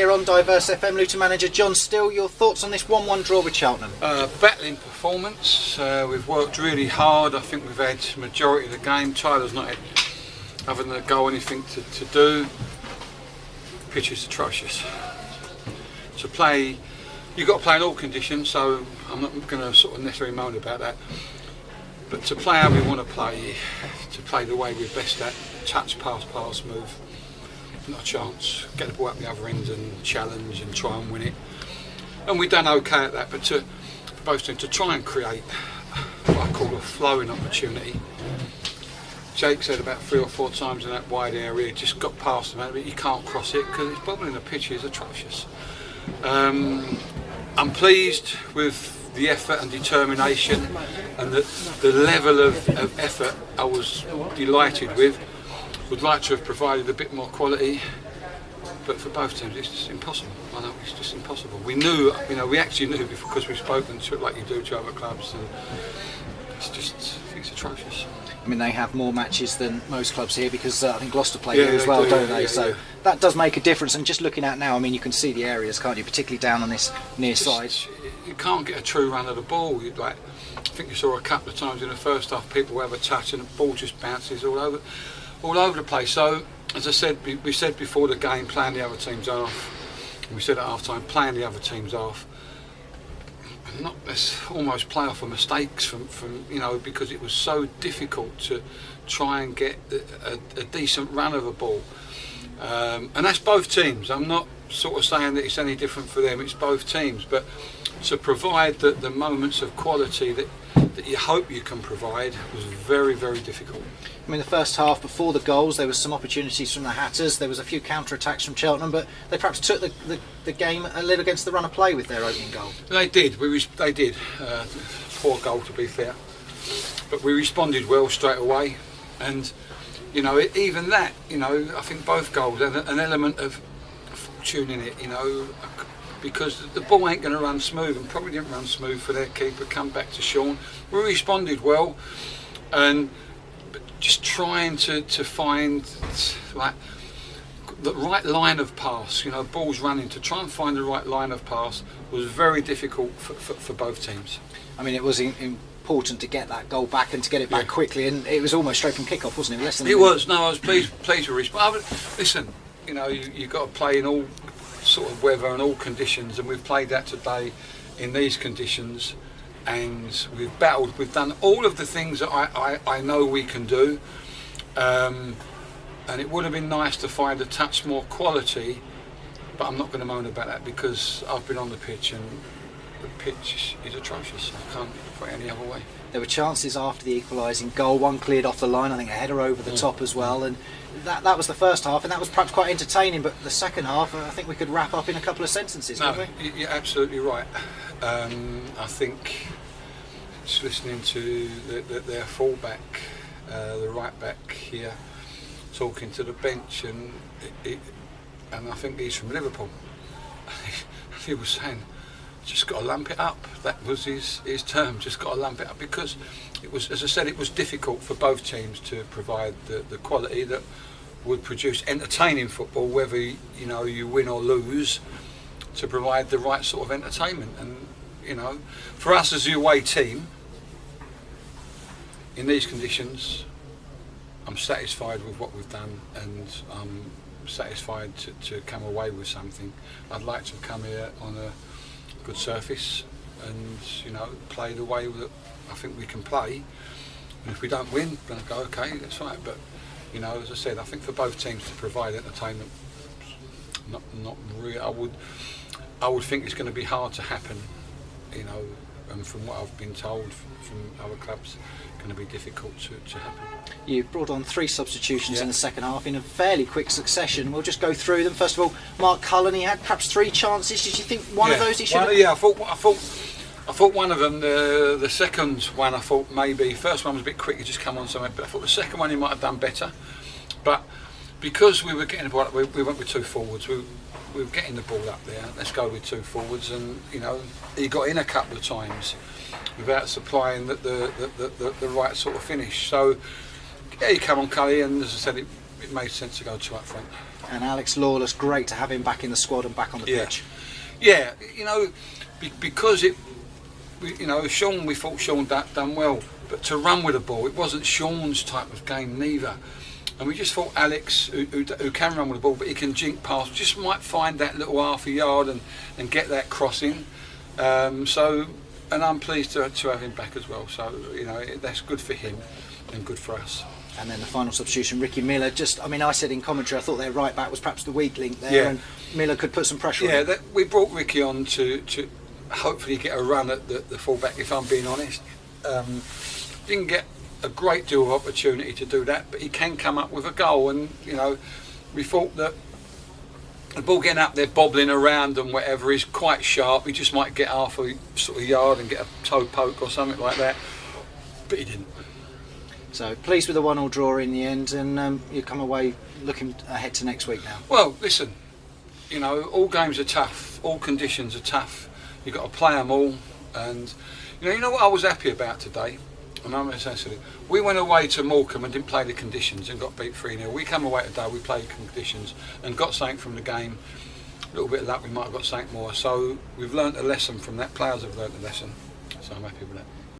here on Diverse FM. Luton manager John Still, your thoughts on this 1-1 draw with Cheltenham? Battling performance. We've worked really hard. I think we've had majority of the game. Tyler's not had, other than a goal, anything to do. Pitch is atrocious. To play, you've got to play in all conditions, so I'm not going to sort of necessarily moan about that. But to play how we want to play the way we're best at, touch, pass, move, not a chance. Get the ball up the other end and challenge and try and win it. And we've done okay at that, but for both teams to try and create what I call a flowing opportunity. Jake said about 3 or 4 times in that wide area, just got past him, but you can't cross it because it's probably in the pitch is atrocious. I'm pleased with the effort and determination and the level of effort I was delighted with. Would like to have provided a bit more quality, but for both teams it's just impossible. I know it's just impossible. We knew, we actually knew because we've spoken to it like you do to other clubs, and it's just, I think it's atrocious. I mean, they have more matches than most clubs here because I think Gloucester play here as well, don't they? So that does make a difference. And just looking at now, I mean, you can see the areas, can't you? Particularly down on this near side. You can't get a true run of the ball. I think you saw a couple of times in the first half, people have a touch and the ball just bounces all over the place. So, as I said, we said before the game, playing the other teams off. And we said at half time, playing the other teams off. Let's almost play off of mistakes from because it was so difficult to try and get a decent run of a ball. And that's both teams. I'm not sort of saying that it's any different for them, it's both teams. But to provide the moments of quality that you hope you can provide was very, very difficult. I mean, the first half, before the goals, there was some opportunities from the Hatters. There was a few counter-attacks from Cheltenham, but they perhaps took the game a little against the run of play with their opening goal. They did. They did. Poor goal, to be fair. But we responded well straight away. And, even that, I think both goals had an element of fortune in it, because the ball ain't going to run smooth, and probably didn't run smooth for their keeper. Come back to Sean. We responded well, and just trying to find the right line of pass. Balls running, to try and find the right line of pass was very difficult for both teams. I mean, it was important to get that goal back and to get it back quickly, and it was almost straight from kick-off, wasn't it? Less than it was. No, I was pleased with response. Listen, you've got to play in all sort of weather and all conditions, and we've played that today in these conditions, and we've battled. We've done all of the things that I know we can do, and it would have been nice to find a touch more quality, but I'm not going to moan about that because I've been on the pitch and the pitch is atrocious. I can't put it any other way. There were chances after the equalising goal. One cleared off the line, I think a header over the top as well, and that was the first half, and that was perhaps quite entertaining. But the second half, I think we could wrap up in a couple of sentences, couldn't we? You're absolutely right. I think just listening to their fullback, the right back here, talking to the bench, and I think he's from Liverpool. He was saying, just got to lump it up. That was his term, just got to lump it up, because it was, as I said, it was difficult for both teams to provide the quality that would produce entertaining football, whether you win or lose, to provide the right sort of entertainment. And for us as the away team in these conditions, I'm satisfied with what we've done, and I'm satisfied to come away with something. I'd like to come here on a good surface and play the way that I think we can play, and if we don't win, then I go, okay, that's right. But as I said, I think for both teams to provide entertainment, not really. I would think it's going to be hard to happen, and from what I've been told from other clubs, going to be difficult to happen. You brought on 3 substitutions in the second half in a fairly quick succession. We'll just go through them. First of all, Mark Cullen, he had perhaps 3 chances. Did you think one of those he should have? Yeah, I thought one of them, the second one, I thought maybe, first one was a bit quick, he just come on somewhere, but I thought the second one he might have done better. But because we were getting the ball up, we went with 2 forwards. We were getting the ball up there. Let's go with 2 forwards, and he got in a couple of times without supplying the right sort of finish. So he came on Cully, and as I said, it made sense to go 2 up front. And Alex Lawless, great to have him back in the squad and back on the pitch. Yeah, you know, because Sean, we thought Sean done well, but to run with the ball, it wasn't Sean's type of game neither. And we just thought Alex, who can run with the ball, but he can jink past, just might find that little half a yard and get that crossing. And I'm pleased to have him back as well. So, you know, that's good for him and good for us. And then the final substitution, Ricky Miller. I said in commentary, I thought their right back was perhaps the weak link there, and Miller could put some pressure on him. We brought Ricky on to hopefully get a run at the full-back, if I'm being honest. Didn't get a great deal of opportunity to do that, but he can come up with a goal, and, you know, we thought that the ball getting up there bobbling around and whatever is quite sharp. He just might get half a sort of yard and get a toe poke or something like that, but he didn't. So pleased with the 1-1 draw in the end, and you come away looking ahead to next week now. Well, listen, you know, all games are tough, all conditions are tough. You've got to play them all, and you know what I was happy about today. And I'm essentially, we went away to Morecambe and didn't play the conditions and got beat 3-0. We come away today, we played conditions and got something from the game. A little bit of luck, we might have got something more. So we've learnt a lesson from that. Players have learnt a lesson. So I'm happy with that.